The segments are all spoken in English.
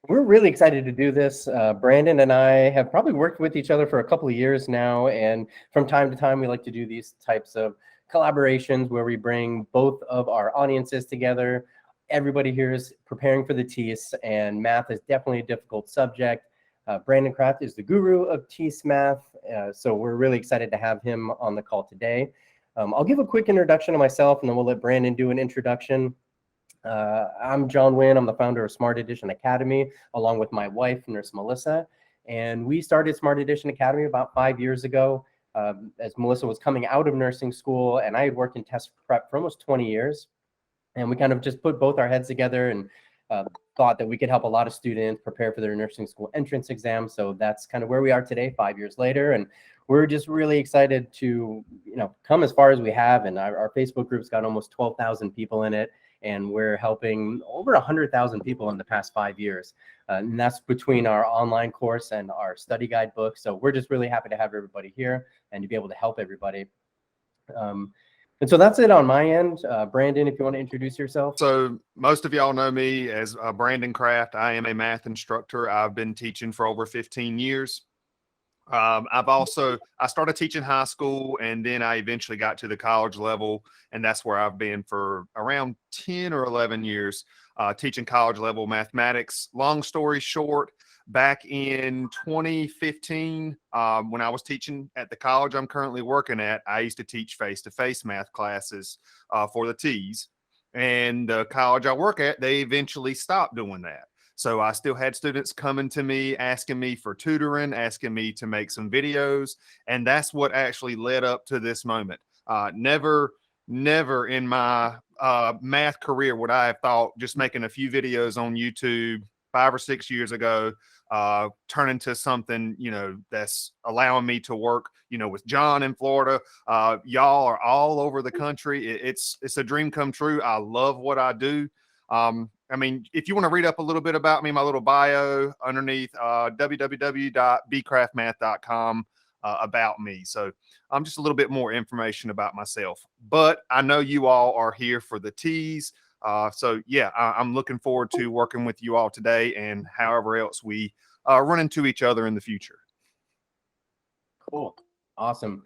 We're really excited to do this. Brandon and I have probably worked with each other for a couple of years now, and from time to time, we like to do these types of collaborations where we bring both of our audiences together. Everybody here is preparing for the TEAS, and math is definitely a difficult subject. Brandon Kraft is the guru of TEAS math, so we're really excited to have him on the call today. I'll give a quick introduction of myself, and then we'll let Brandon do an introduction. I'm John Wynn. I'm the founder of Smart Edition Academy, along with my wife, Nurse Melissa. And we started Smart Edition Academy about 5 years ago, as Melissa was coming out of nursing school, and I had worked in test prep for almost 20 years. And we kind of just put both our heads together and thought that we could help a lot of students prepare for their nursing school entrance exam. So that's kind of where we are today, 5 years later. And we're just really excited to, come as far as we have. And our Facebook group's got almost 12,000 people in it. And we're helping over 100,000 people in the past 5 years. And that's between our online course and our study guide book. So we're just really happy to have everybody here and to be able to help everybody. And so that's it on my end. Brandon, if you want to introduce yourself. So most of y'all know me as Brandon Kraft. I am a math instructor. I've been teaching for over 15 years. I started teaching high school, and then I eventually got to the college level, and that's where I've been for around 10 or 11 years, teaching college level mathematics. Long story short, back in 2015, when I was teaching at the college I'm currently working at, I used to teach face-to-face math classes for the TEAS, and the college I work at, they eventually stopped doing that. So I still had students coming to me, asking me for tutoring, asking me to make some videos. And that's what actually led up to this moment. Never in my math career would I have thought just making a few videos on YouTube 5 or 6 years ago, turn into something, that's allowing me to work, with John in Florida. Y'all are all over the country. It's a dream come true. I love what I do. If you want to read up a little bit about me, my little bio underneath www.bcraftmath.com about me. So just a little bit more information about myself. But I know you all are here for the TEAS. So yeah, I'm looking forward to working with you all today and however else we run into each other in the future. Cool. Awesome.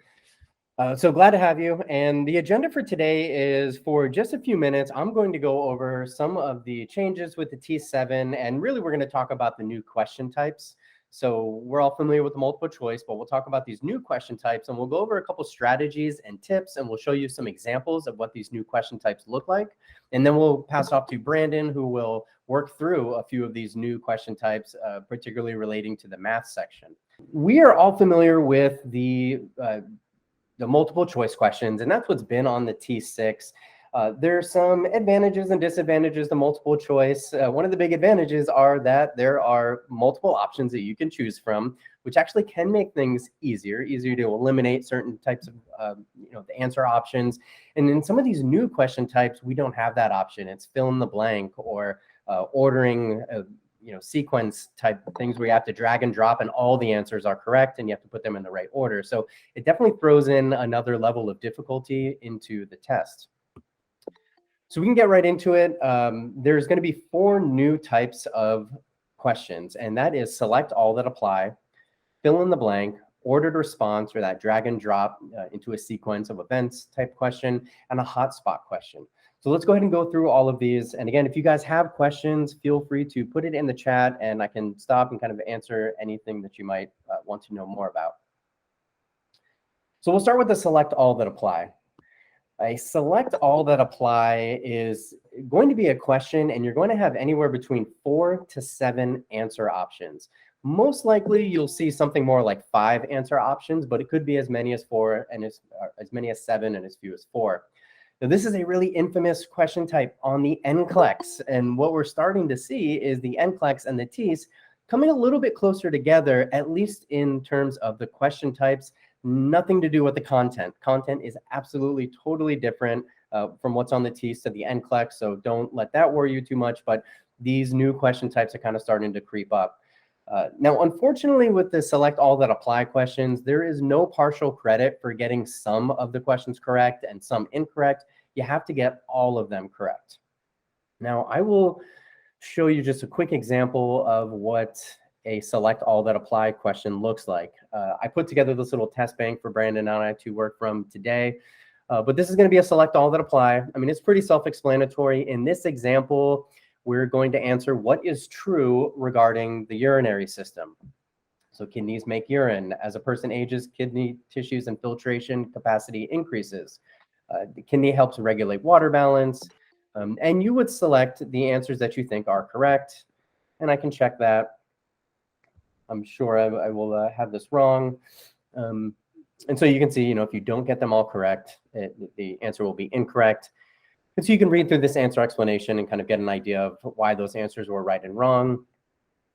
So glad to have you. And the agenda for today is, for just a few minutes, I'm going to go over some of the changes with the T7, and really we're going to talk about the new question types. So we're all familiar with the multiple choice, but we'll talk about these new question types, and we'll go over a couple strategies and tips, and we'll show you some examples of what these new question types look like. And then we'll pass off to Brandon, who will work through a few of these new question types, particularly relating to the math section. We are all familiar with the multiple choice questions, and that's what's been on the T6. There are some advantages and disadvantages to multiple choice. One of the big advantages are that there are multiple options that you can choose from, which actually can make things easier to eliminate certain types of, the answer options. And in some of these new question types, we don't have that option. It's fill in the blank or ordering sequence type things where you have to drag and drop and all the answers are correct and you have to put them in the right order. So it definitely throws in another level of difficulty into the test. So we can get right into it. There's going to be 4 new types of questions, and that is select all that apply, fill in the blank, ordered response, or that drag and drop into a sequence of events type question, and a hotspot question. So let's go ahead and go through all of these. And again, if you guys have questions, feel free to put it in the chat and I can stop and kind of answer anything that you might want to know more about. So we'll start with the select all that apply. A select all that apply is going to be a question, and you're going to have anywhere between 4 to 7 answer options. Most likely you'll see something more like 5 answer options, but it could be as many as 4 and as many as 7 and as few as 4. Now, this is a really infamous question type on the NCLEX, and what we're starting to see is the NCLEX and the TEAS coming a little bit closer together, at least in terms of the question types. Nothing to do with the content. Content is absolutely totally different from what's on the TEAS to the NCLEX, so don't let that worry you too much, but these new question types are kind of starting to creep up. Now, unfortunately, with the select all that apply questions, there is no partial credit for getting some of the questions correct and some incorrect. You have to get all of them correct. Now, I will show you just a quick example of what a select all that apply question looks like. I put together this little test bank for Brandon and I to work from today, but this is going to be a select all that apply. I mean, it's pretty self-explanatory. In this example, we're going to answer what is true regarding the urinary system. So kidneys make urine. As a person ages, kidney tissues and filtration capacity increases. The kidney helps regulate water balance. And you would select the answers that you think are correct. And I can check that. I'm sure I will have this wrong. And so you can see, if you don't get them all correct, the answer will be incorrect. And so you can read through this answer explanation and kind of get an idea of why those answers were right and wrong.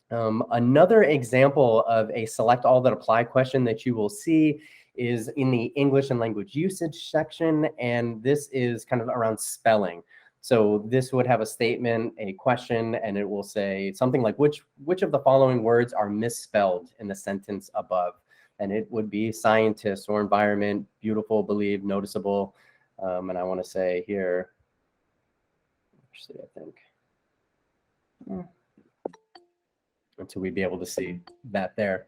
Another example of a select all that apply question that you will see is in the English and language usage section, and this is kind of around spelling. So this would have a statement, a question, and it will say something like, which of the following words are misspelled in the sentence above? And it would be scientist or environment, beautiful, believe, noticeable. And I want to say here, actually, I think. And so we'd be able to see that there.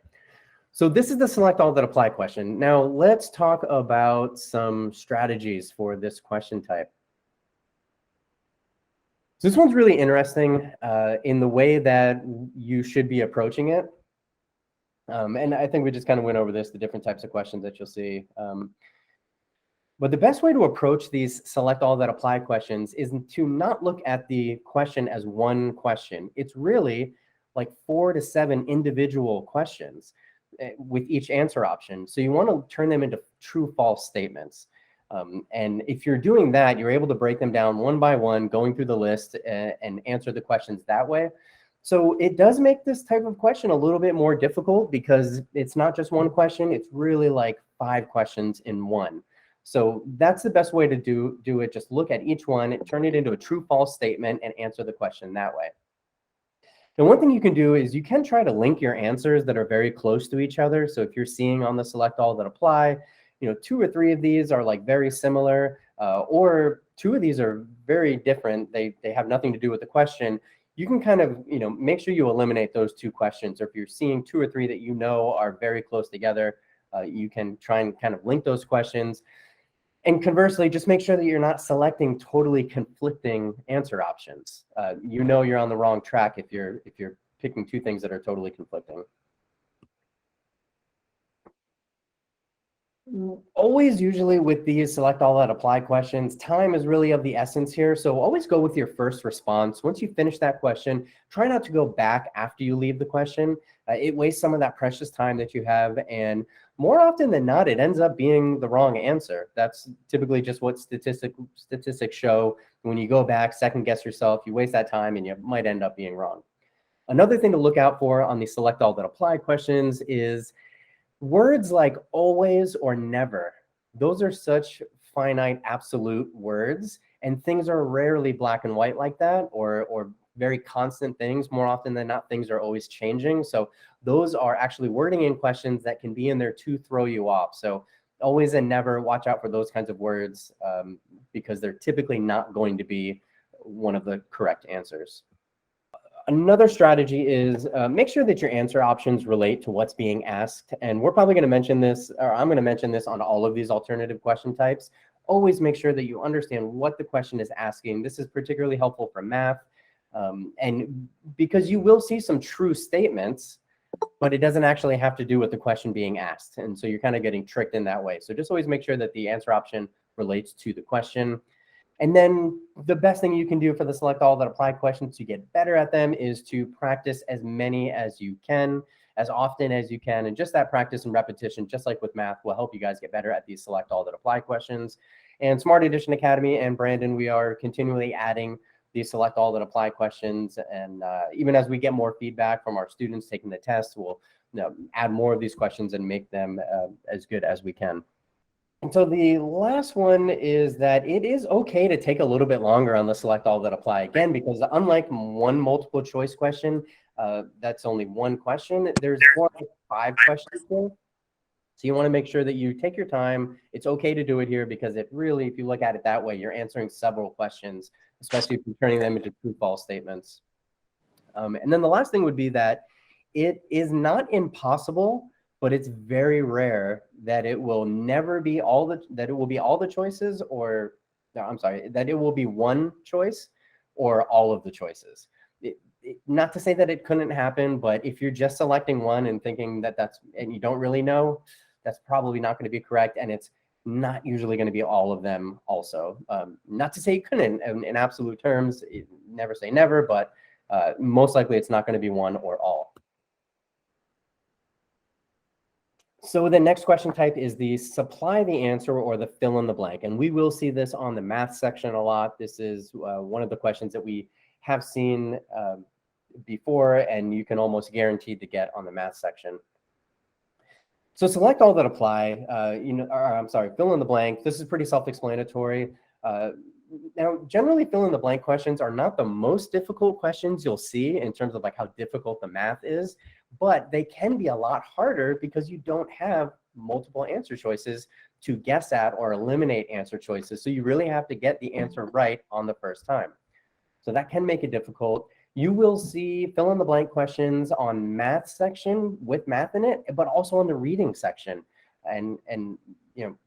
So this is the select all that apply question. Now let's talk about some strategies for this question type. So this one's really interesting in the way that you should be approaching it. And I think we just kind of went over this, the different types of questions that you'll see. But the best way to approach these select all that apply questions is to not look at the question as one question. It's really like 4 to 7 individual questions with each answer option. So you want to turn them into true false statements. And if you're doing that, you're able to break them down one by one, going through the list and answer the questions that way. So it does make this type of question a little bit more difficult because it's not just one question. It's really like 5 questions in one. So that's the best way to do it. Just look at each one, turn it into a true false statement, and answer the question that way. And one thing you can do is you can try to link your answers that are very close to each other. So if you're seeing on the select all that apply, 2 or 3 of these are like very similar, or 2 of these are very different. They have nothing to do with the question. You can kind of, make sure you eliminate those 2 questions. Or if you're seeing 2 or 3 that are very close together, you can try and kind of link those questions. And conversely, just make sure that you're not selecting totally conflicting answer options. You're on the wrong track if you're picking 2 things that are totally conflicting. Always, usually with these select all that apply questions, time is really of the essence here. So always go with your first response. Once you finish that question, try not to go back after you leave the question. It wastes some of that precious time that you have. And more often than not, it ends up being the wrong answer. That's typically just what statistics show. When you go back, second guess yourself, you waste that time and you might end up being wrong. Another thing to look out for on the select all that apply questions is words like always or never. Those are such finite absolute words, and things are rarely black and white like that, or very constant things. More often than not, things are always changing. So those are actually wording in questions that can be in there to throw you off. So always and never, watch out for those kinds of words because they're typically not going to be one of the correct answers. Another strategy is make sure that your answer options relate to what's being asked. And we're probably going to mention this, or I'm going to mention this on all of these alternative question types. Always make sure that you understand what the question is asking. This is particularly helpful for math. And because you will see some true statements, but it doesn't actually have to do with the question being asked. And so you're kind of getting tricked in that way. So just always make sure that the answer option relates to the question. And then the best thing you can do for the select all that apply questions to get better at them is to practice as many as you can, as often as you can. And just that practice and repetition, just like with math, will help you guys get better at these select all that apply questions. And Smart Edition Academy and Brandon, we are continually adding these select all that apply questions. And even as we get more feedback from our students taking the test, we'll add more of these questions and make them as good as we can. And so the last one is that it is okay to take a little bit longer on the select all that apply, again, because unlike one multiple choice question, that's only one question, there's 4 to 5 questions here. So you want to make sure that you take your time. It's okay to do it here because if you look at it that way, you're answering several questions, especially if you're turning them into true false statements. And then the last thing would be that it is not impossible, but it's very rare that it will never be that it will be all the choices, or no, I'm sorry, that it will be one choice or all of the choices. Not to say that it couldn't happen, but if you're just selecting one and thinking and you don't really know, that's probably not going to be correct. And it's not usually going to be all of them also. Not to say you couldn't in absolute terms, never say never, but most likely it's not going to be one or all. So the next question type is the supply the answer or the fill in the blank. And we will see this on the math section a lot. This is one of the questions that we have seen before, and you can almost guaranteed to get on the math section. So select all that apply, fill in the blank. This is pretty self-explanatory. Now, generally fill in the blank questions are not the most difficult questions you'll see in terms of like how difficult the math is, but they can be a lot harder because you don't have multiple answer choices to guess at or eliminate answer choices. So you really have to get the answer right on the first time. So that can make it difficult. You will see fill in the blank questions on math section with math in it, but also on the reading section. And you know,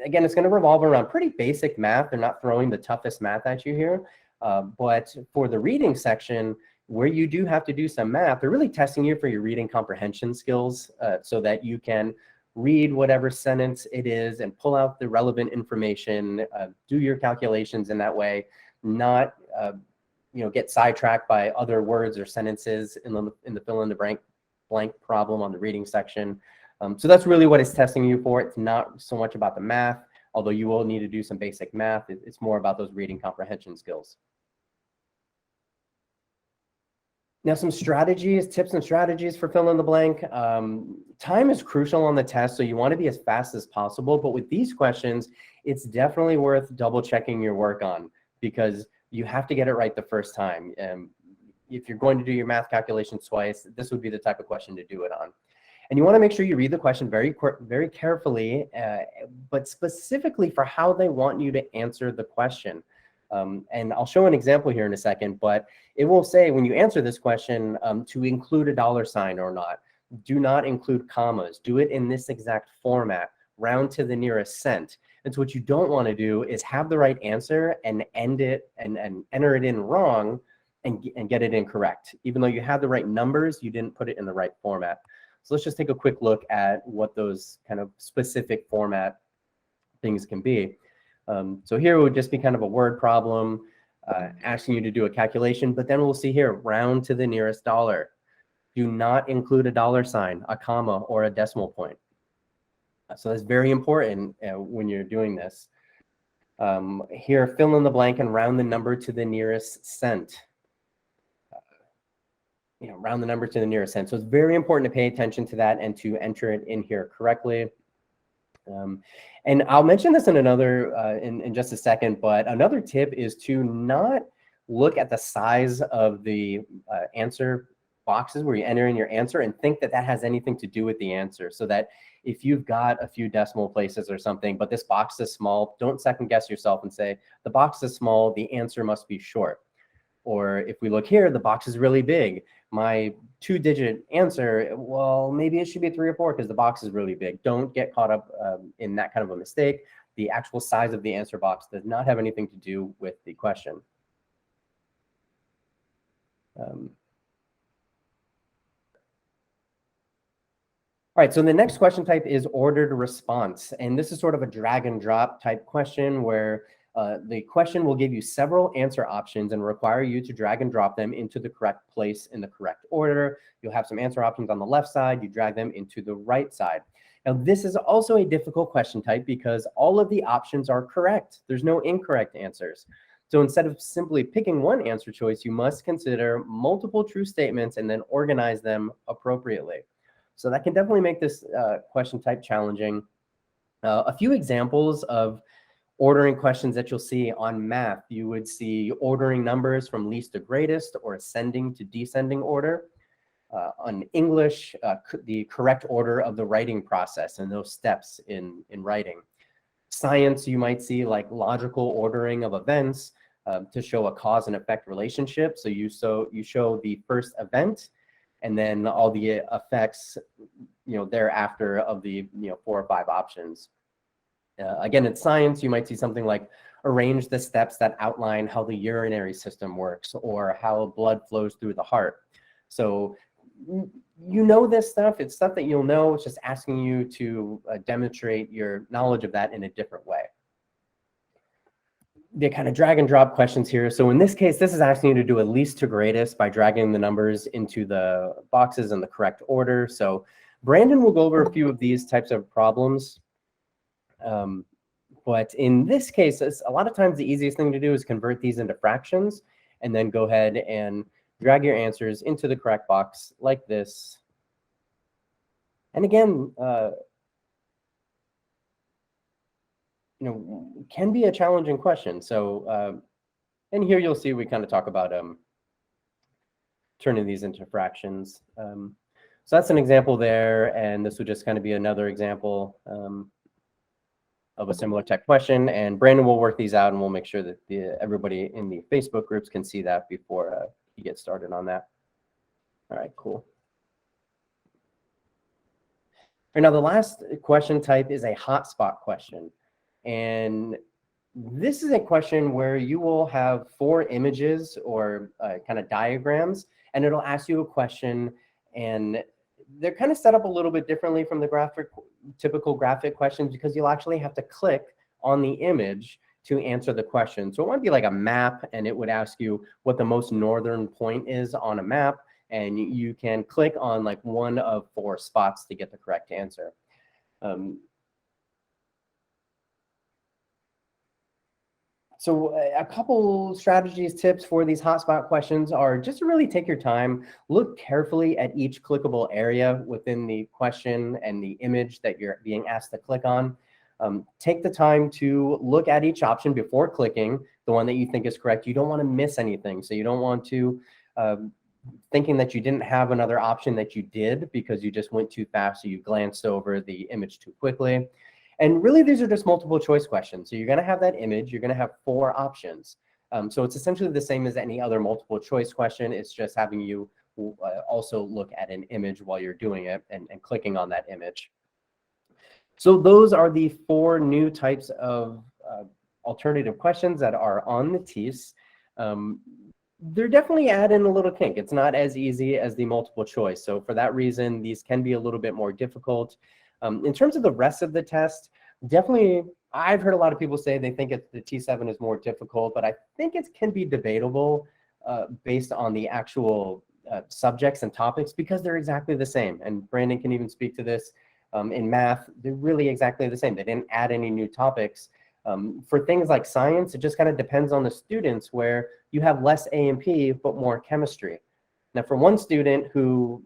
again, it's going to revolve around pretty basic math. They're not throwing the toughest math at you here. But for the reading section, where you do have to do some math, they're really testing you for your reading comprehension skills so that you can read whatever sentence it is and pull out the relevant information, do your calculations in that way, not get sidetracked by other words or sentences in the fill in the blank problem on the reading section. So that's really what it's testing you for. It's not so much about the math, although you will need to do some basic math. It's more about those reading comprehension skills. Now, some strategies, tips and strategies for fill in the blank. Time is crucial on the test, so you want to be as fast as possible. But with these questions, it's definitely worth double checking your work on, because you have to get it right the first time. If you're going to do your math calculations twice, this would be the type of question to do it on. And you want to make sure you read the question very carefully, but specifically for how they want you to answer the question. And I'll show an example here in a second, but it will say when you answer this question to include a dollar sign or not. Do not include commas. Do it in this exact format, round to the nearest cent. And so what you don't want to do is have the right answer and end it and enter it in wrong and get it incorrect. Even though you have the right numbers, you didn't put it in the right format. So let's just take a quick look at what those kind of specific format things can be. So here it would just be kind of a word problem asking you to do a calculation, but then we'll see here, round to the nearest dollar. Do not include a dollar sign, a comma, or a decimal point. So that's very important when you're doing this. Here, fill in the blank and round the number to the nearest cent. Round the number to the nearest cent. So it's very important to pay attention to that and to enter it in here correctly. And I'll mention this in in just a second, but another tip is to not look at the size of the answer boxes where you enter in your answer and think that that has anything to do with the answer. So that if you've got a few decimal places or something, but this box is small, don't second guess yourself and say, the box is small, the answer must be short. Or if we look here, the box is really big. My 2-digit answer, well, maybe it should be 3 or 4 because the box is really big. Don't get caught up in that kind of a mistake. The actual size of the answer box does not have anything to do with the question. All right, so the next question type is ordered response. And this is sort of a drag and drop type question where the question will give you several answer options and require you to drag and drop them into the correct place in the correct order. You'll have some answer options on the left side. You drag them into the right side. Now, this is also a difficult question type because all of the options are correct. There's no incorrect answers. So instead of simply picking one answer choice, you must consider multiple true statements and then organize them appropriately. So that can definitely make this question type challenging. A few examples of ordering questions that you'll see on math, you would see ordering numbers from least to greatest or ascending to descending order. On English, the correct order of the writing process and those steps in writing. Science, you might see like logical ordering of events. to show a cause and effect relationship. So you show the first event and then all the effects, thereafter of the 4 or 5 options. Again, in science, you might see something like arrange the steps that outline how the urinary system works or how blood flows through the heart. So this stuff. It's stuff that you'll know. It's just asking you to demonstrate your knowledge of that in a different way. The kind of drag and drop questions here. So in this case, this is asking you to do a least to greatest by dragging the numbers into the boxes in the correct order. So Brandon will go over a few of these types of problems. But in this case, a lot of times the easiest thing to do is convert these into fractions and then go ahead and drag your answers into the correct box like this. And again, can be a challenging question. So, and here you'll see we kind of talk about turning these into fractions. So that's an example there, and this would just kind of be another example of a similar type question. And Brandon will work these out, and we'll make sure that everybody in the Facebook groups can see that before he gets started on that. All right, cool. All right, now the last question type is a hotspot question. And this is a question where you will have 4 images or kind of diagrams, and it'll ask you a question, and they're kind of set up a little bit differently from the typical graphic questions because you'll actually have to click on the image to answer the question. So it might be like a map, and it would ask you what the most northern point is on a map, and you can click on like one of 4 spots to get the correct answer. So a couple strategies, tips for these hotspot questions are just to really take your time, look carefully at each clickable area within the question and the image that you're being asked to click on. Take the time to look at each option before clicking the one that you think is correct. You don't want to miss anything. So you don't want to, thinking that you didn't have another option that you did because you just went too fast, so you glanced over the image too quickly. And really, these are just multiple choice questions. So you're going to have that image. You're going to have 4 options. So it's essentially the same as any other multiple choice question. It's just having you also look at an image while you're doing it and clicking on that image. So those are the 4 new types of alternative questions that are on the TEAS. They're definitely add in a little kink. It's not as easy as the multiple choice. So for that reason, these can be a little bit more difficult. In terms of the rest of the test, definitely, I've heard a lot of people say they think the T7 is more difficult, but I think it can be debatable based on the actual subjects and topics because they're exactly the same. And Brandon can even speak to this. In math, they're really exactly the same. They didn't add any new topics. For things like science, it just kind of depends on the students where you have less A&P, but more chemistry. Now, for one student who,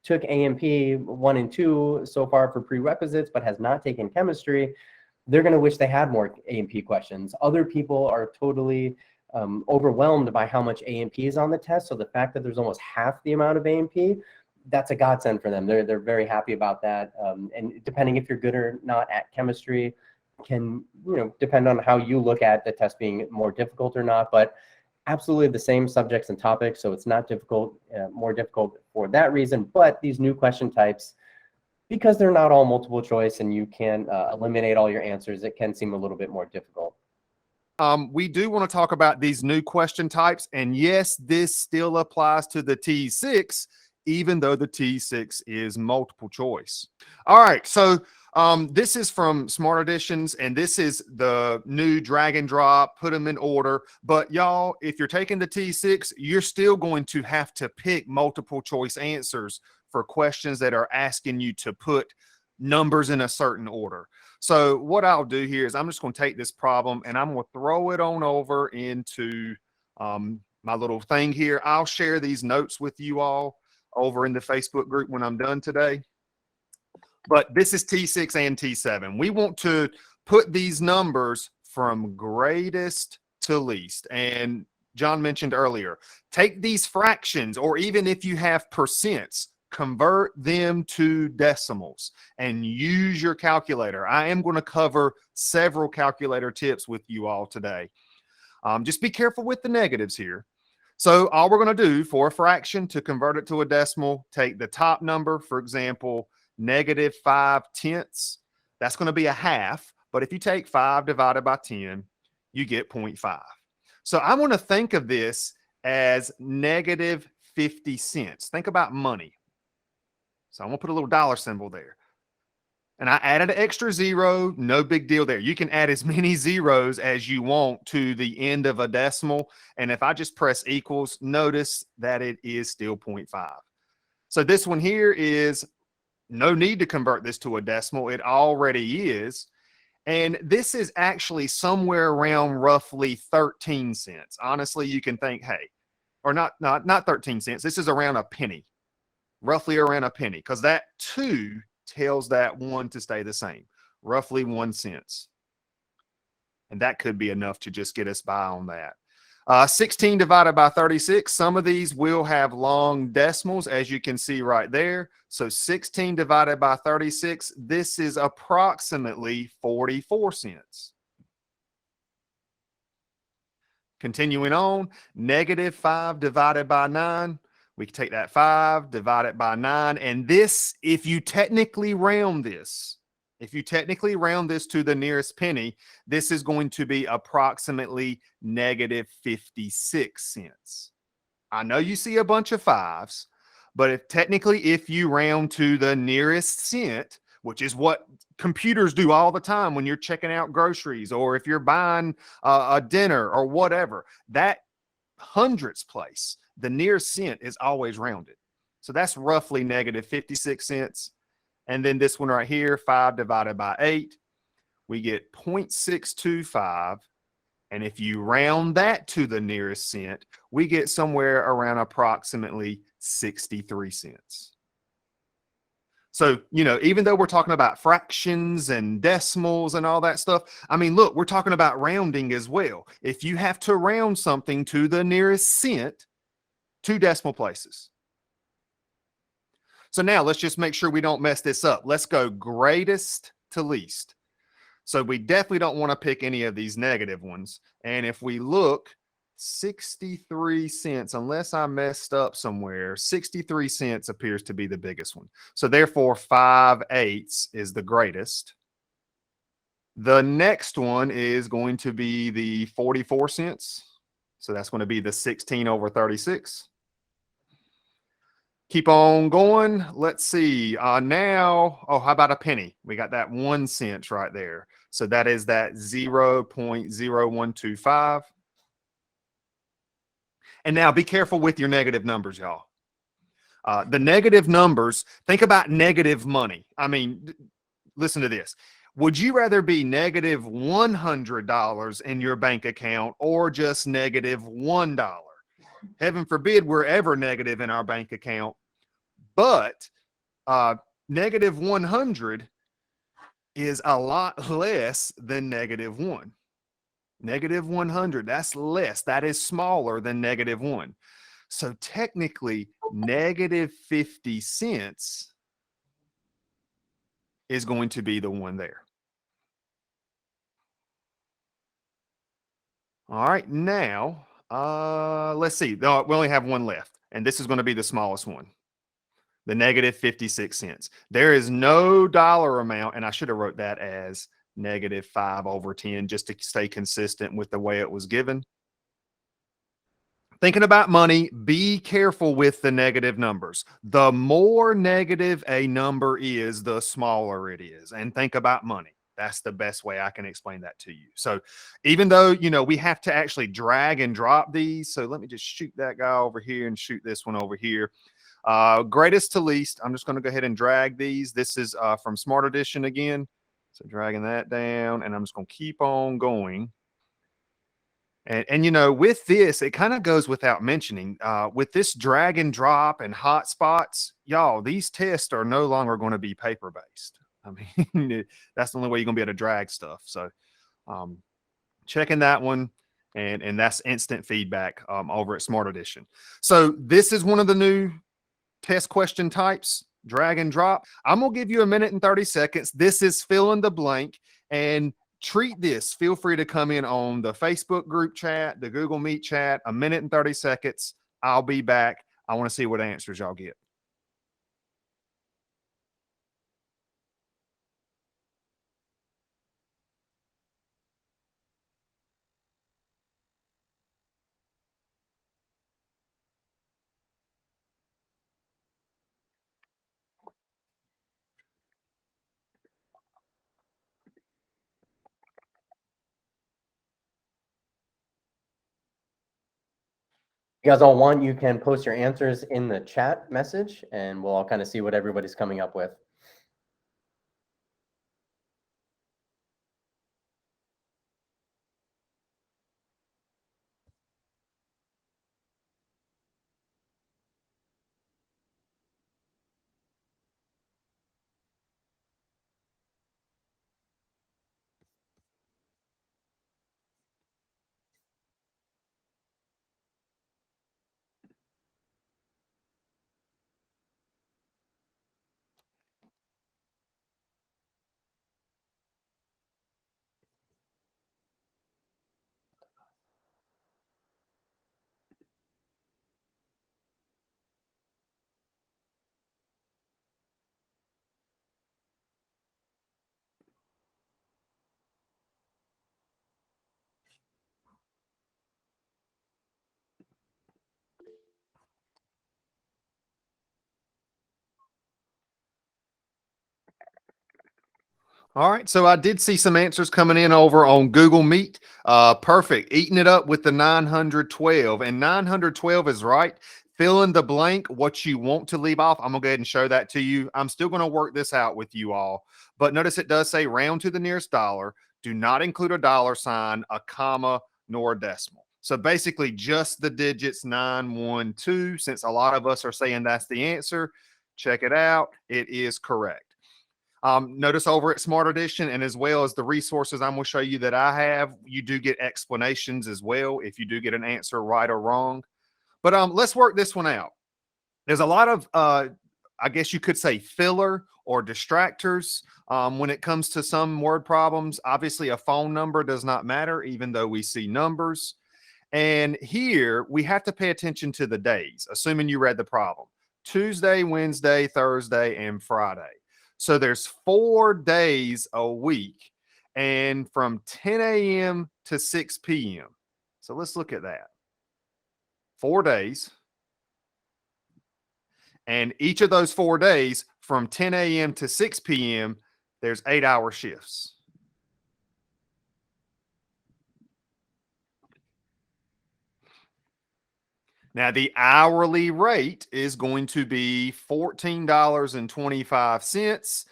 took A&P 1 and 2 so far for prerequisites, but has not taken chemistry, they're going to wish they had more A&P questions. Other people are totally overwhelmed by how much A&P is on the test. So the fact that there's almost half the amount of A&P, that's a godsend for them. They're very happy about that. And depending if you're good or not at chemistry can, depend on how you look at the test being more difficult or not. But absolutely the same subjects and topics, so it's not difficult, more difficult for that reason. But these new question types, because they're not all multiple choice and you can eliminate all your answers, it can seem a little bit more difficult. We do want to talk about these new question types, and yes, this still applies to the T6, even though the T6 is multiple choice. All right, so this is from Smart Editions, and this is the new drag and drop, put them in order. But y'all, if you're taking the T6, you're still going to have to pick multiple choice answers for questions that are asking you to put numbers in a certain order. So what I'll do here is I'm just going to take this problem and I'm going to throw it on over into my little thing here. I'll share these notes with you all over in the Facebook group when I'm done today. But this is T6 and T7. We want to put these numbers from greatest to least. And John mentioned earlier, take these fractions, or even if you have percents, convert them to decimals and use your calculator. I am going to cover several calculator tips with you all today. Just be careful with the negatives here. So all we're going to do for a fraction to convert it to a decimal, take the top number, for example, -5/10. That's going to be a half. But if you take 5 divided by 10, you get 0.5. So I'm going to think of this as -50 cents. Think about money. So I'm going to put a little dollar symbol there. And I added an extra zero, no big deal there. You can add as many zeros as you want to the end of a decimal. And if I just press equals, notice that it is still 0.5. So this one here is no need to convert this to a decimal. It already is. And this is actually somewhere around roughly 13 cents. Honestly, you can think, hey, or not 13 cents. This is around a penny, roughly around a penny, because that 2 tells that 1 to stay the same, roughly 1 cent. And that could be enough to just get us by on that. 16 divided by 36. Some of these will have long decimals, as you can see right there. So 16 divided by 36, this is approximately 44 cents. Continuing on, -5 divided by 9. We can take that 5, divide it by 9. And this, if you technically round this, to the nearest penny, this is going to be approximately -56 cents. I know you see a bunch of 5s, but if you round to the nearest cent, which is what computers do all the time when you're checking out groceries or if you're buying a dinner or whatever, that hundredths place, the nearest cent is always rounded. So that's roughly -56 cents. And then this one right here, 5 divided by 8, we get 0.625. And if you round that to the nearest cent, we get somewhere around approximately 63 cents. So, even though we're talking about fractions and decimals and all that stuff, I mean, look, we're talking about rounding as well. If you have to round something to the nearest cent, 2 decimal places. So now let's just make sure we don't mess this up. Let's go greatest to least. So we definitely don't want to pick any of these negative ones. And if we look, 63 cents, unless I messed up somewhere, 63 cents appears to be the biggest one. So therefore 5/8 is the greatest. The next one is going to be the 44 cents. So that's going to be the 16/36. Keep on going. Let's see. Now, how about a penny? We got that 1 cent right there. So that is that 0.0125. And now be careful with your negative numbers, y'all. The negative numbers, think about negative money. I mean, listen to this. Would you rather be negative $100 in your bank account or just negative $1? Heaven forbid we're ever negative in our bank account. But negative 100 is a lot less than negative 1. Negative 100, that's less. That is smaller than negative 1. So technically, -50 cents is going to be the one there. All right, now, let's see. We only have one left, and this is going to be the smallest one. The -56 cents. There is no dollar amount, and I should have wrote that as -5/10 just to stay consistent with the way it was given. Thinking about money, be careful with the negative numbers. The more negative a number is, the smaller it is. And think about money. That's the best way I can explain that to you. So even though, we have to actually drag and drop these. So let me just shoot that guy over here and shoot this one over here. Greatest to least, I'm just going to go ahead and drag these. This is from Smart Edition again. So dragging that down, and I'm just going to keep on going. And with this, it kind of goes without mentioning, with this drag and drop and hotspots, y'all, these tests are no longer going to be paper-based. I mean, that's the only way you're going to be able to drag stuff. So checking that one, and that's instant feedback over at Smart Edition. So this is one of the new test question types, drag and drop. I'm going to give you a minute and 30 seconds. This is fill in the blank. And treat this. Feel free to come in on the Facebook group chat, the Google Meet chat, a minute and 30 seconds. I'll be back. I want to see what answers y'all get. You guys all want, you can post your answers in the chat message and we'll all kind of see what everybody's coming up with. All right, so I did see some answers coming in over on Google Meet. Perfect. Eating it up with the 912. And 912 is right. Fill in the blank what you want to leave off. I'm going to go ahead and show that to you. I'm still going to work this out with you all. But notice it does say round to the nearest dollar. Do not include a dollar sign, a comma, nor a decimal. So basically just the digits 912. Since a lot of us are saying that's the answer, check it out. It is correct. Notice over at Smart Edition and as well as the resources I'm going to show you that I have, you do get explanations as well if you do get an answer right or wrong. But let's work this one out. There's a lot of, I guess you could say, filler or distractors when it comes to some word problems. Obviously, a phone number does not matter, even though we see numbers. And here we have to pay attention to the days, assuming you read the problem. Tuesday, Wednesday, Thursday, and Friday. So there's 4 days a week and from 10 a.m. to 6 p.m. So let's look at that. 4 days. And each of those 4 days from 10 a.m. to 6 p.m., there's 8-hour shifts. Now, the hourly rate is going to be $14.25.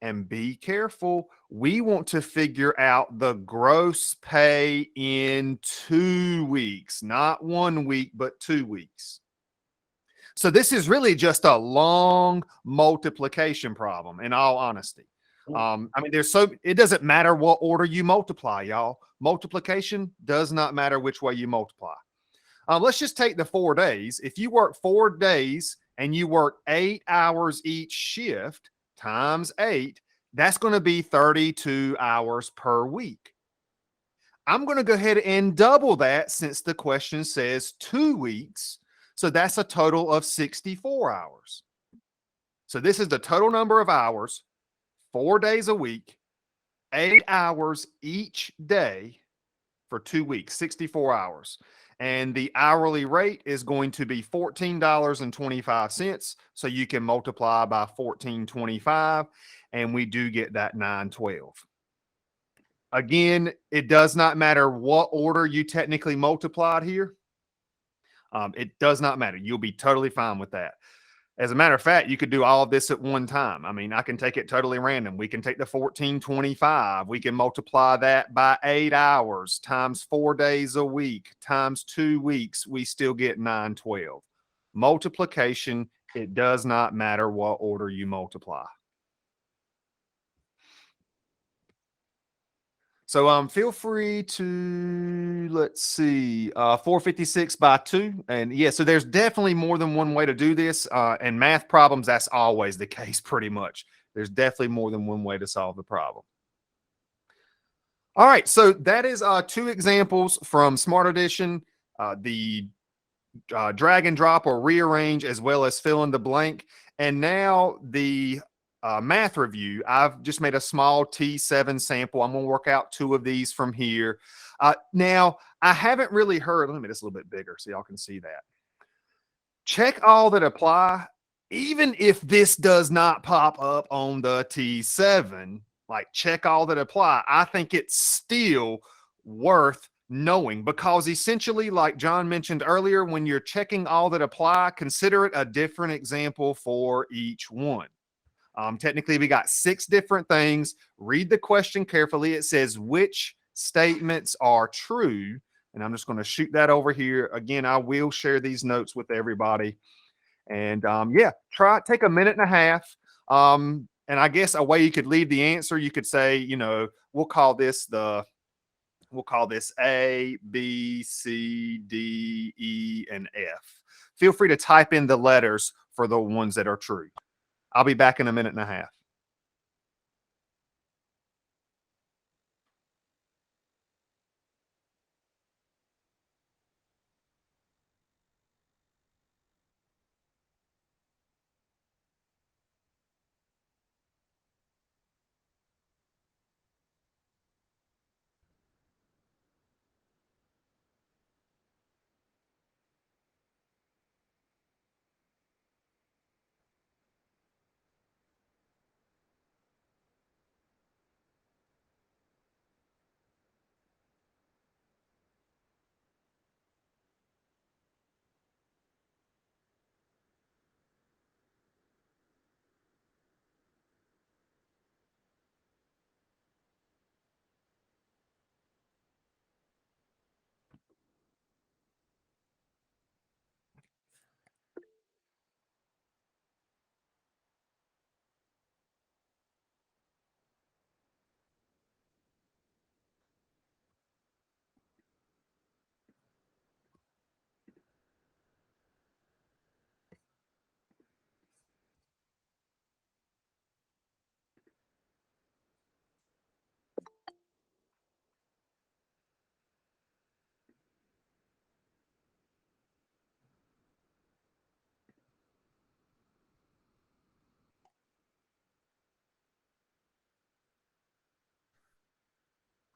And be careful, we want to figure out the gross pay in 2 weeks, not 1 week, but 2 weeks. So this is really just a long multiplication problem, in all honesty. I mean, it doesn't matter what order you multiply, y'all. Multiplication does not matter which way you multiply. Let's just take the 4 days. If you work 4 days and you work 8 hours each shift times 8, that's going to be 32 hours per week. I'm going to go ahead and double that since the question says 2 weeks. So that's a total of 64 hours. So this is the total number of hours, 4 days a week, 8 hours each day for 2 weeks, 64 hours. And the hourly rate is going to be $14.25. So you can multiply by 14.25, and we do get that 912. Again, it does not matter what order you technically multiplied here. It does not matter. You'll be totally fine with that. As a matter of fact, you could do all of this at one time. I mean, I can take it totally random. We can take the 14.25. We can multiply that by 8 hours times 4 days a week times 2 weeks. We still get 912. Multiplication, it does not matter what order you multiply. So feel free to, let's see, 456 by 2. And yeah, so there's definitely more than one way to do this. And math problems, that's always the case pretty much. There's definitely more than one way to solve the problem. All right, so that is two examples from Smart Edition, the drag and drop or rearrange, as well as fill in the blank. And now the math review, I've just made a small T7 sample. I'm going to work out two of these from here. Now, I haven't really heard, let me make this a little bit bigger so y'all can see that. Check all that apply. Even if this does not pop up on the T7, like check all that apply, I think it's still worth knowing, because essentially, like John mentioned earlier, when you're checking all that apply, consider it a different example for each one. Technically, we got 6 different things. Read the question carefully. It says which statements are true. And I'm just going to shoot that over here. Again, I will share these notes with everybody. And yeah, take a minute and a half. And I guess a way you could leave the answer, you could say, you know, we'll call this A, B, C, D, E, and F. Feel free to type in the letters for the ones that are true. I'll be back in a minute and a half.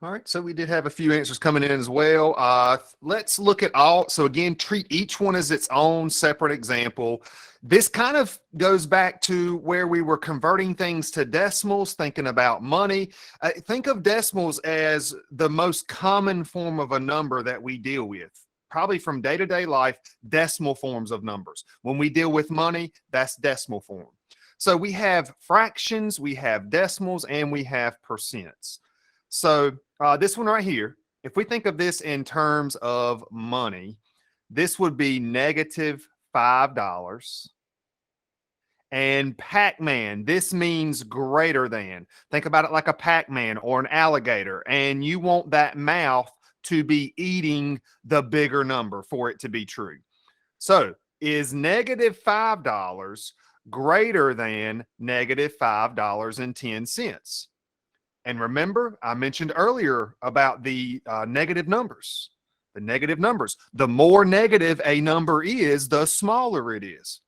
All right, so we did have a few answers coming in as well. Let's look at all. So again, treat each one as its own separate example. This kind of goes back to where we were converting things to decimals, thinking about money. Think of decimals as the most common form of a number that we deal with. Probably from day-to-day life, decimal forms of numbers. When we deal with money, that's decimal form. So we have fractions, we have decimals, and we have percents. So this one right here, if we think of this in terms of money, this would be -$5. And Pac-Man, this means greater than. Think about it like a Pac-Man or an alligator, and you want that mouth to be eating the bigger number for it to be true. So is -$5 greater than -$5.10? And remember, I mentioned earlier about the negative numbers. The negative numbers. The more negative a number is, the smaller it is.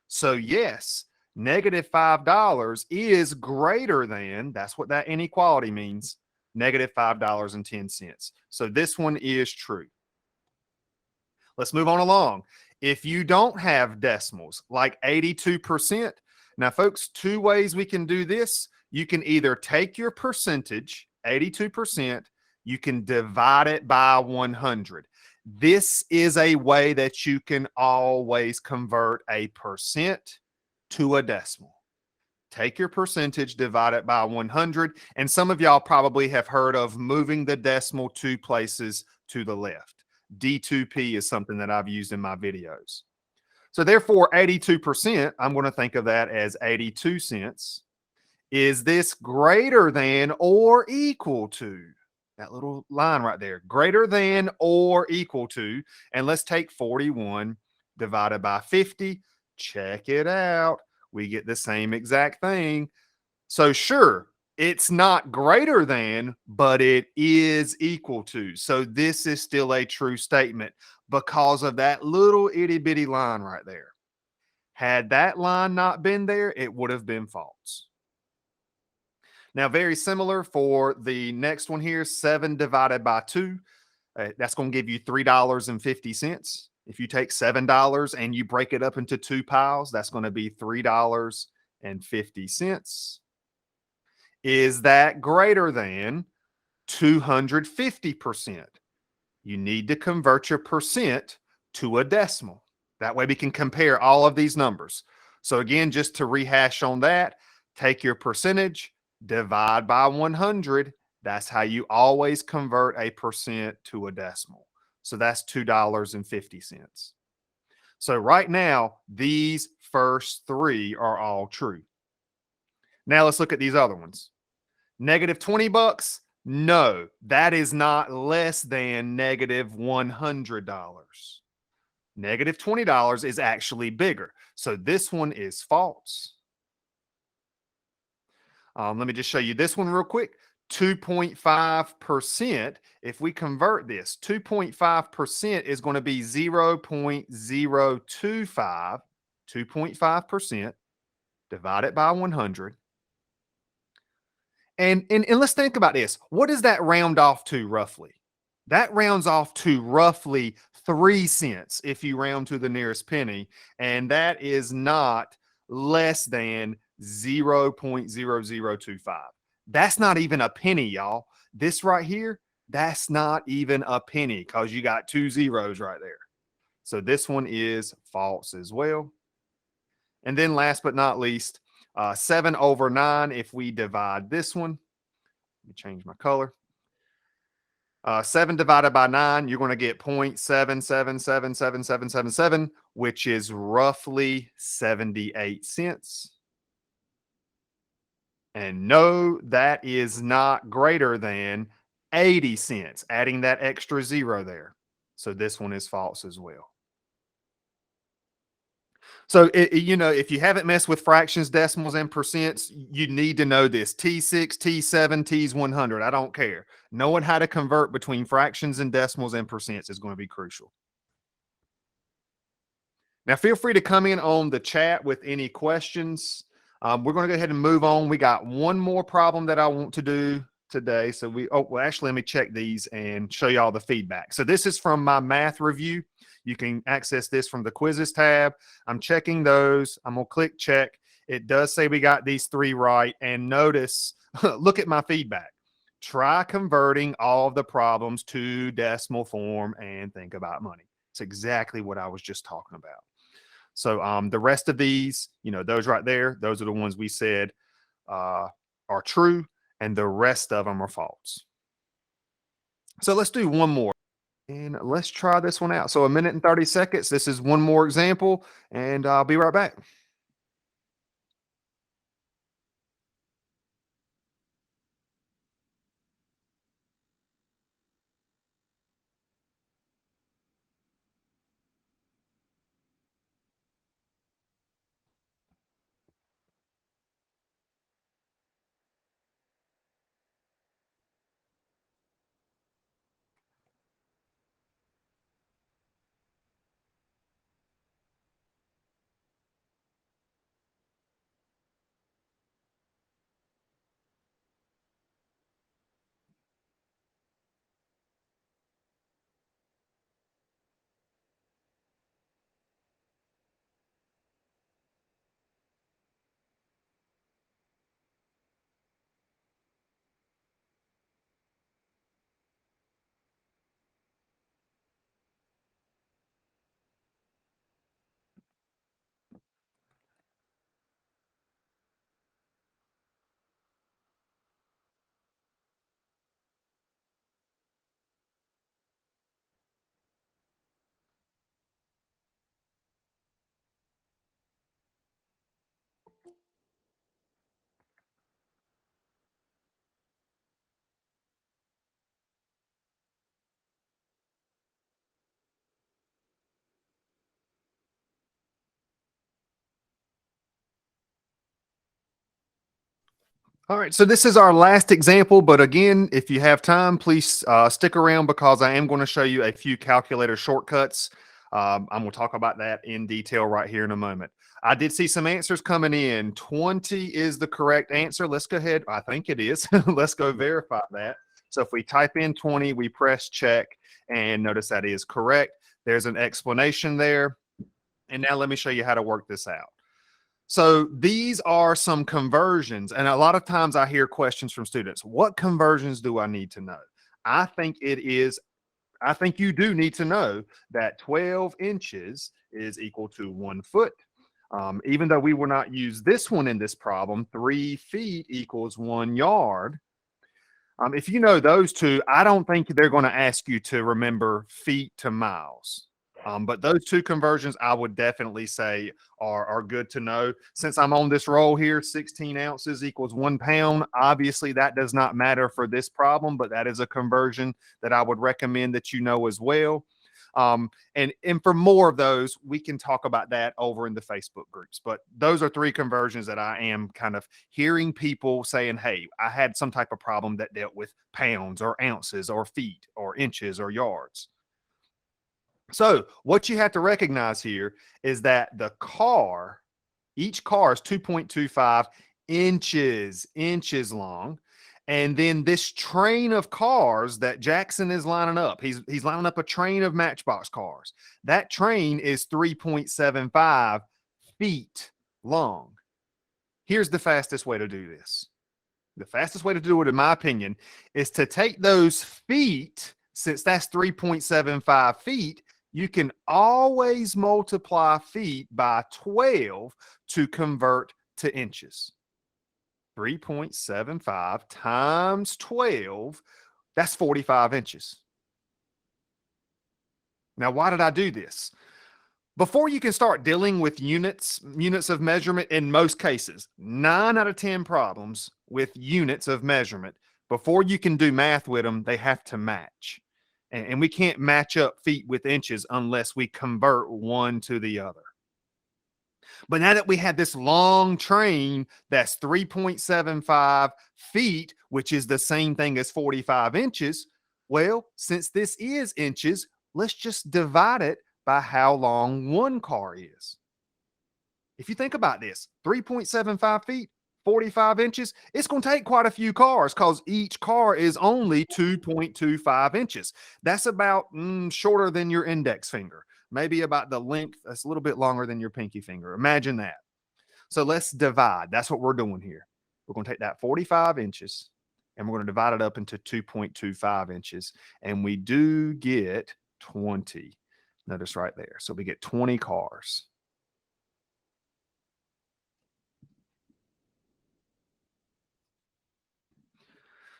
So yes, -$5 is greater than, that's what that inequality means, -$5.10. So this one is true. Let's move on along. If you don't have decimals, like 82%, now folks, 2 ways we can do this. You can either take your percentage, 82%, you can divide it by 100. This is a way that you can always convert a percent to a decimal. Take your percentage, divide it by 100. And some of y'all probably have heard of moving the decimal 2 places to the left. D2P is something that I've used in my videos. So therefore, 82%, I'm going to think of that as 82 cents. Is this greater than or equal to? That little line right there, greater than or equal to. And let's take 41 divided by 50. Check it out. We get the same exact thing. So sure, It's not greater than, but it is equal to. So this is still a true statement because of that little itty bitty line right there. Had that line not been there, it would have been false. Now, very similar for the next one here, 7 divided by 2. That's going to give you $3.50. If you take $7 and you break it up into 2 piles, that's going to be $3.50. Is that greater than 250%? You need to convert your percent to a decimal. That way we can compare all of these numbers. So again, just to rehash on that, take your percentage, divide by 100. That's how you always convert a percent to a decimal. So that's $2.50. So right now, these first 3 are all true. Now let's look at these other ones. Negative 20 bucks? No, that is not less than negative $100. Negative $20 is actually bigger. So this one is false. Let me just show you this one real quick. 2.5%. If we convert this, 2.5% is going to be 0.025. 2.5% divided by 100. And let's think about this. What does that round off to roughly? That rounds off to roughly 3 cents if you round to the nearest penny. And that is not less than 0.0025. That's not even a penny, y'all. This right here, that's not even a penny because you got 2 zeros right there. So this one is false as well. And then last but not least, 7 over 9, if we divide this one, let me change my color. 7 divided by 9, you're going to get 0.777777, which is roughly 78 cents. And no, that is not greater than 80 cents, adding that extra zero there. So this one is false as well. So, if you haven't messed with fractions, decimals, and percents, you need to know this. T6, T7, T's 100. I don't care. Knowing how to convert between fractions and decimals and percents is going to be crucial. Now, feel free to come in on the chat with any questions. We're going to go ahead and move on. We got one more problem that I want to do today. So actually, let me check these and show you all the feedback. So this is from my math review. You can access this from the quizzes tab. I'm checking those. I'm going to click check. It does say we got these 3 right. And notice, look at my feedback. Try converting all of the problems to decimal form and think about money. It's exactly what I was just talking about. So the rest of these, those right there, those are the ones we said are true, and the rest of them are false. So let's do one more. And let's try this one out. So 1 minute and 30 seconds. This is one more example, and I'll be right back. All right, so this is our last example, but again, if you have time, please stick around because I am going to show you a few calculator shortcuts. I'm going to talk about that in detail right here in a moment. I did see some answers coming in. 20 is the correct answer. Let's go ahead. I think it is. Let's go verify that. So if we type in 20, we press check, and notice that is correct. There's an explanation there. And now let me show you how to work this out. So these are some conversions. And a lot of times I hear questions from students, what conversions do I need to know? I think you do need to know that 12 inches is equal to 1 foot. Even though we will not use this one in this problem, 3 feet equals 1 yard. If you know those two, I don't think they're going to ask you to remember feet to miles. But those two conversions, I would definitely say are good to know. Since I'm on this roll here, 16 ounces equals 1 pound. Obviously, that does not matter for this problem, but that is a conversion that I would recommend that you know as well. And for more of those, we can talk about that over in the Facebook groups. But those are 3 conversions that I am kind of hearing people saying, hey, I had some type of problem that dealt with pounds or ounces or feet or inches or yards. So what you have to recognize here is that each car is 2.25 inches long. And then this train of cars that Jackson is lining up, he's lining up a train of Matchbox cars. That train is 3.75 feet long. Here's the fastest way to do this. The fastest way to do it, in my opinion, is to take those feet, since that's 3.75 feet, you can always multiply feet by 12 to convert to inches. 3.75 times 12, that's 45 inches. Now, why did I do this? Before you can start dealing with units of measurement, in most cases, 9 out of 10 problems with units of measurement, before you can do math with them, they have to match. And we can't match up feet with inches unless we convert one to the other. But now that we have this long train that's 3.75 feet, which is the same thing as 45 inches, well, since this is inches, let's just divide it by how long one car is. If you think about this, 3.75 feet, 45 inches, it's going to take quite a few cars because each car is only 2.25 inches. That's about shorter than your index finger, maybe about the length. That's a little bit longer than your pinky finger. Imagine that. So let's divide. That's what we're doing here. We're going to take that 45 inches and we're going to divide it up into 2.25 inches. And we do get 20. Notice right there. So we get 20 cars.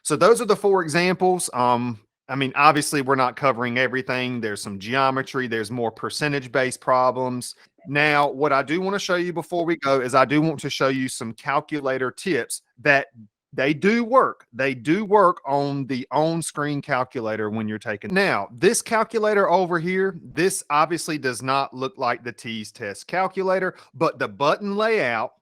So those are the 4 examples. I mean, obviously, we're not covering everything. There's some geometry. There's more percentage-based problems. Now, what I do want to show you before we go is I do want to show you some calculator tips that they do work. They do work on the on-screen calculator when you're taking. Now, this calculator over here, this obviously does not look like the TEAS test calculator, but the button layout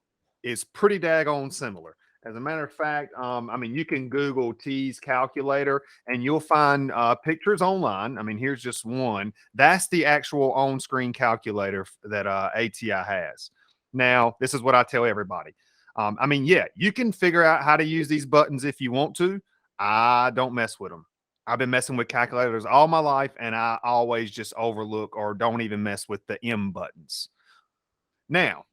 is pretty daggone similar. As a matter of fact, I mean, you can Google TEAS calculator and you'll find pictures online. I mean, here's just one. That's the actual on-screen calculator that ATI has. Now, this is what I tell everybody. I mean, yeah, you can figure out how to use these buttons if you want to. I don't mess with them. I've been messing with calculators all my life, and I always just overlook or don't even mess with the M buttons. Now,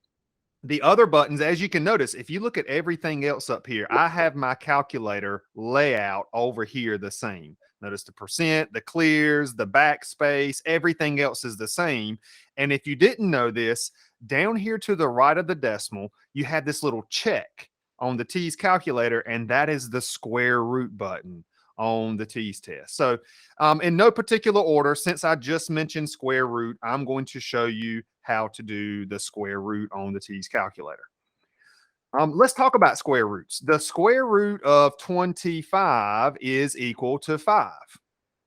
the other buttons, as you can notice, if you look at everything else up here, I have my calculator layout over here the same. Notice the percent, the clears, the backspace, everything else is the same. And if you didn't know this, down here to the right of the decimal, you have this little check on the TEAS calculator, and that is the square root button on the TEAS test. So in no particular order, since I just mentioned square root, I'm going to show you how to do the square root on the TEAS calculator. Let's talk about square roots. The square root of 25 is equal to 5.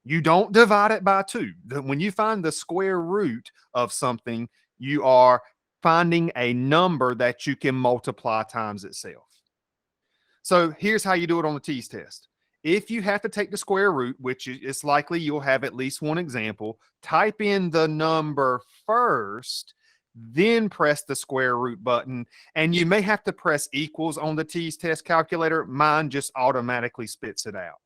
You don't divide it by 2. When you find the square root of something, you are finding a number that you can multiply times itself. So here's how you do it on the TEAS test. If you have to take the square root, which is likely you'll have at least one example, type in the number first, then press the square root button. And you may have to press equals on the TEAS test calculator. Mine just automatically spits it out.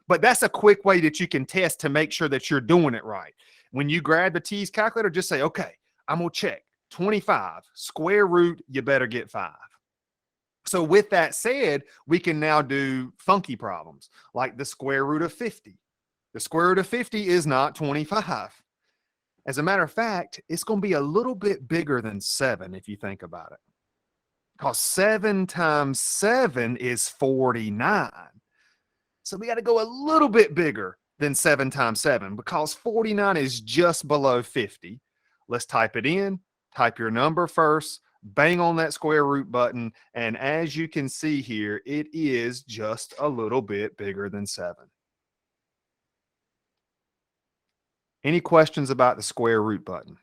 But that's a quick way that you can test to make sure that you're doing it right. When you grab the TEAS calculator, just say, okay, I'm going to check 25, square root, you better get 5. So with that said, we can now do funky problems like the square root of 50. The square root of 50 is not 25. As a matter of fact, it's going to be a little bit bigger than 7 if you think about it. Because 7 times 7 is 49. So we got to go a little bit bigger than 7 times 7 because 49 is just below 50. Let's type it in, type your number first, bang on that square root button, and as you can see here, it is just a little bit bigger than 7. Any questions about the square root button?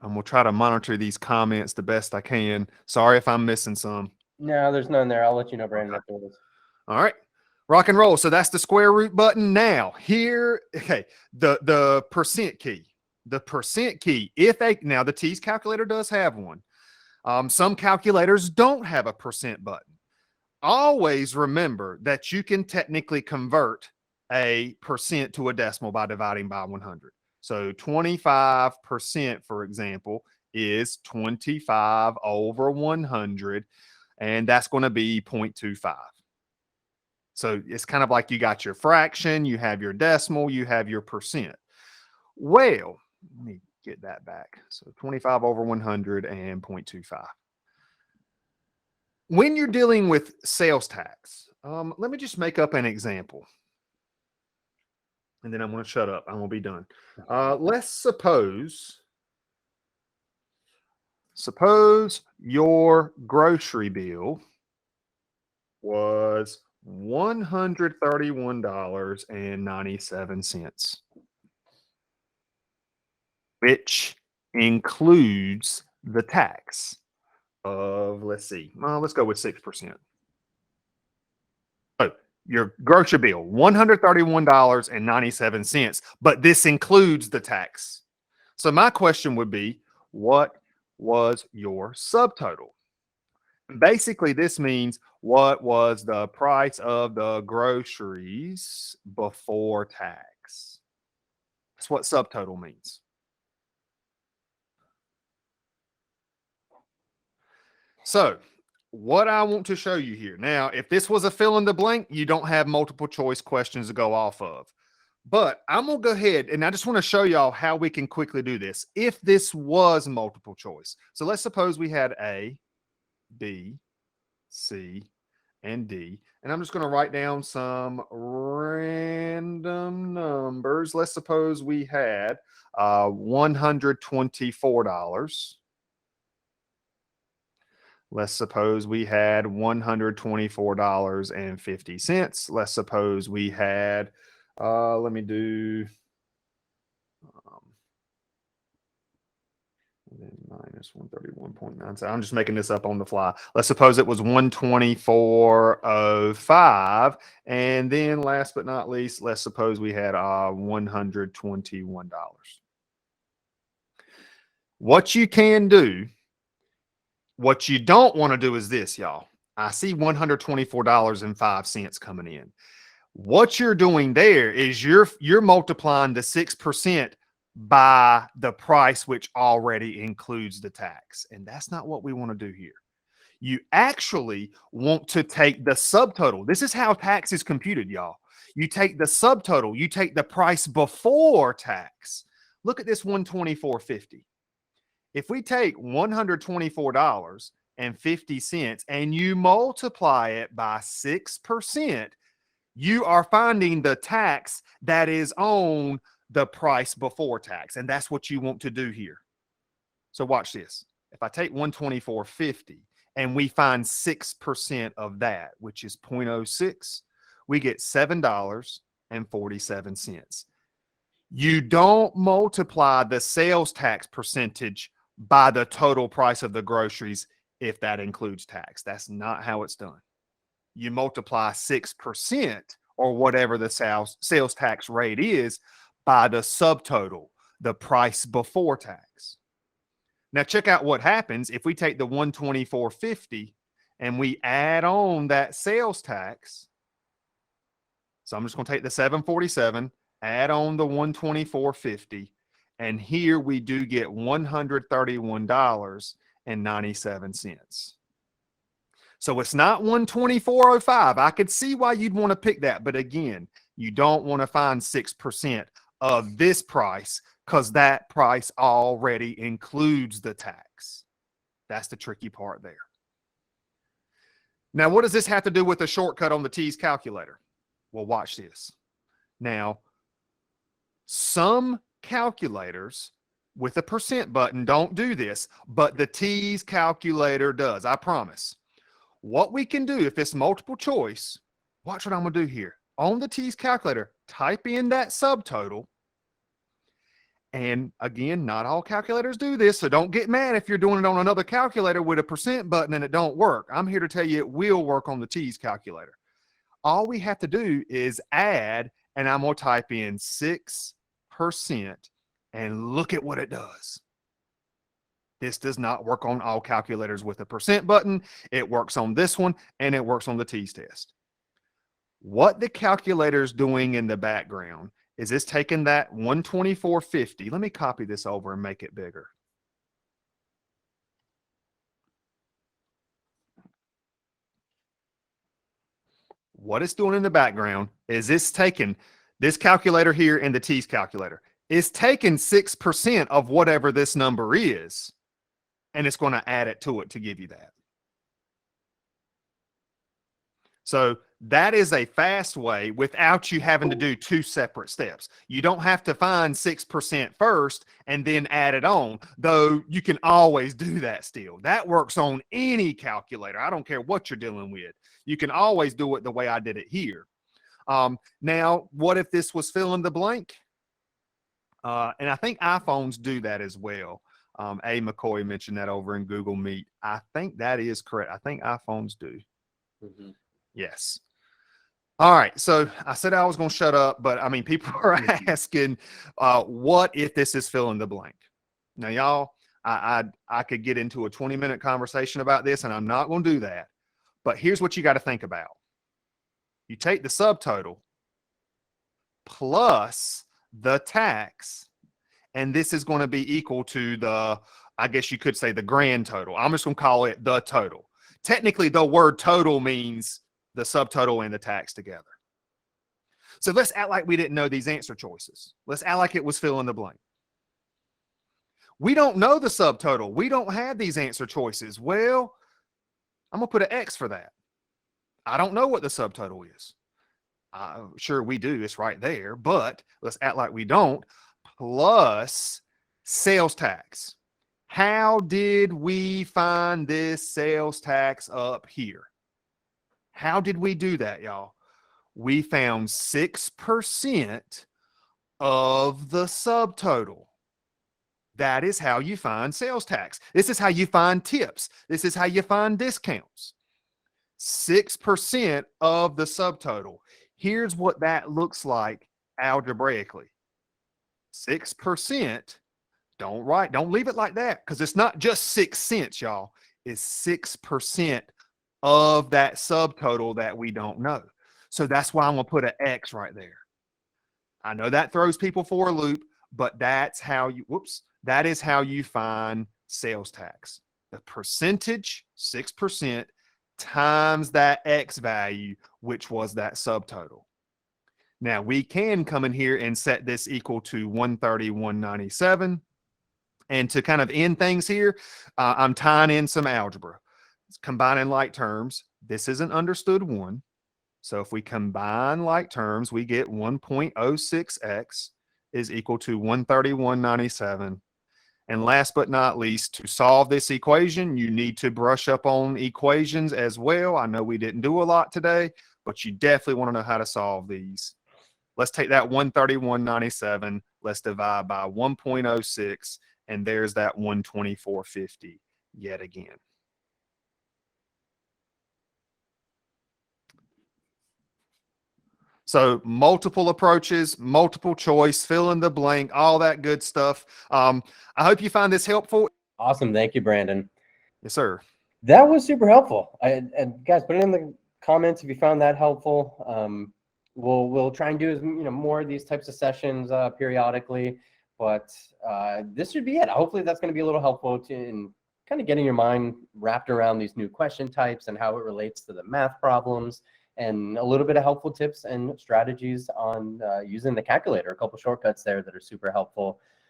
I'm going to try to monitor these comments the best I can. Sorry if I'm missing some. No, there's none there. I'll let you know, Brandon, if there is. All right. Rock and roll. So that's the square root button. Now here, okay, the percent key. The percent key. Now the TEAS calculator does have one. Some calculators don't have a percent button. Always remember that you can technically convert a percent to a decimal by dividing by 100. So 25%, for example, is 25 over 100, and that's going to be 0.25. So it's kind of like you got your fraction, you have your decimal, you have your percent. Well, let me get that back. So 25 over 100 and 0.25. When you're dealing with sales tax, let me just make up an example. And then I'm going to shut up. I'm going to be done. Let's suppose your grocery bill was $131.97, which includes the tax of, let's go with 6%. So your grocery bill, $131.97, but this includes the tax. So my question would be, what was your subtotal? Basically, this means what was the price of the groceries before tax? That's what subtotal means. So what I want to show you here. Now, if this was a fill in the blank, you don't have multiple choice questions to go off of. But I'm going to go ahead and I just want to show y'all how we can quickly do this. If this was multiple choice. So let's suppose we had A, B, C, and D. And I'm just going to write down some random numbers. Let's suppose we had $124. Let's suppose we had $124.50. Let's suppose we had, let me do minus 131.9. So I'm just making this up on the fly. Let's suppose it was 124.05. And then last but not least, let's suppose we had $121. What you can do, what you don't want to do is this, y'all. I see $124.05 coming in. What you're doing there is you're multiplying the 6% by the price, which already includes the tax. And that's not what we want to do here. You actually want to take the subtotal. This is how tax is computed, y'all. You take the subtotal, you take the price before tax. Look at this $124.50. If we take $124.50 and you multiply it by 6%, you are finding the tax that is on the price before tax. And that's what you want to do here. So watch this. If I take $124.50 and we find 6% of that, which is 0.06, we get $7.47. You don't multiply the sales tax percentage by the total price of the groceries if that includes tax. That's not how it's done. You multiply 6% or whatever the sales tax rate is by the subtotal, the price before tax. Now check out what happens if we take the 124.50 and we add on that sales tax. So I'm just going to take the 747, add on the 124.50, and here we do get $131.97. So it's not 124.05. I could see why you'd want to pick that, but again, you don't want to find 6% of this price because that price already includes the tax. That's the tricky part there. Now, what does this have to do with the shortcut on the TEAS calculator? Well, watch this. Now, some calculators with a percent button don't do this, but the TEAS calculator does, I promise. What we can do if it's multiple choice, watch what I'm going to do here. On the TEAS calculator, type in that subtotal. And again, not all calculators do this, so don't get mad if you're doing it on another calculator with a percent button and it don't work. I'm here to tell you it will work on the TEAS calculator. All we have to do is add, and I'm going to type in 6%, and look at what it does. This does not work on all calculators with a percent button. It works on this one, and it works on the TEAS test. What the calculator is doing in the background is it's taking that 124.50. Let me copy this over and make it bigger. What it's doing in the background is it's taking this calculator here and the TEAS calculator. It's taking 6% of whatever this number is, and it's going to add it to it to give you that. So that is a fast way without you having to do two separate steps. You don't have to find 6% first and then add it on, though you can always do that still. That works on any calculator. I don't care what you're dealing with. You can always do it the way I did it here. Now, what if this was fill in the blank? And I think iPhones do that as well. A. McCoy mentioned that over in Google Meet. I think that is correct. I think iPhones do. Mm-hmm. Yes. All right. So I said I was going to shut up, but I mean, people are asking, what if this is fill in the blank? Now, y'all, I could get into a 20-minute conversation about this, and I'm not going to do that. But here's what you got to think about. You take the subtotal plus the tax, and this is going to be equal to the, I guess you could say, the grand total. I'm just going to call it the total. Technically, the word total means the subtotal and the tax together. So let's act like we didn't know these answer choices. Let's act like it was fill in the blank. We don't know the subtotal. We don't have these answer choices. Well, I'm going to put an X for that. I don't know what the subtotal is. Sure, we do. It's right there. But let's act like we don't. Plus sales tax. How did we find this sales tax up here? How did we do that, y'all? We found 6% of the subtotal. That is how you find sales tax. This is how you find tips. This is how you find discounts. 6% of the subtotal. Here's what that looks like algebraically. 6%. Don't leave it like that, because it's not just 6 cents, y'all. It's 6% of that subtotal that we don't know. So that's why I'm going to put an X right there. I know that throws people for a loop, but that's how you, that is how you find sales tax. The percentage, 6%, times that X value, which was that subtotal. Now we can come in here and set this equal to 131.97. And to kind of end things here, I'm tying in some algebra. It's combining like terms. This is an understood one. So if we combine like terms, we get 1.06x is equal to 131.97. And last but not least, to solve this equation, you need to brush up on equations as well. I know we didn't do a lot today, but you definitely want to know how to solve these. Let's take that 131.97. Let's divide by 1.06. And there's that 124.50 yet again. So multiple approaches, multiple choice, fill in the blank, all that good stuff. I hope you find this helpful. Awesome. Thank you, Brandon. Yes, sir. That was super helpful. And guys, put it in the comments if you found that helpful. We'll try and do more of these types of sessions periodically, but this should be it. Hopefully that's going to be a little helpful in kind of getting your mind wrapped around these new question types and how it relates to the math problems, and a little bit of helpful tips and strategies on using the calculator. A couple shortcuts there that are super helpful.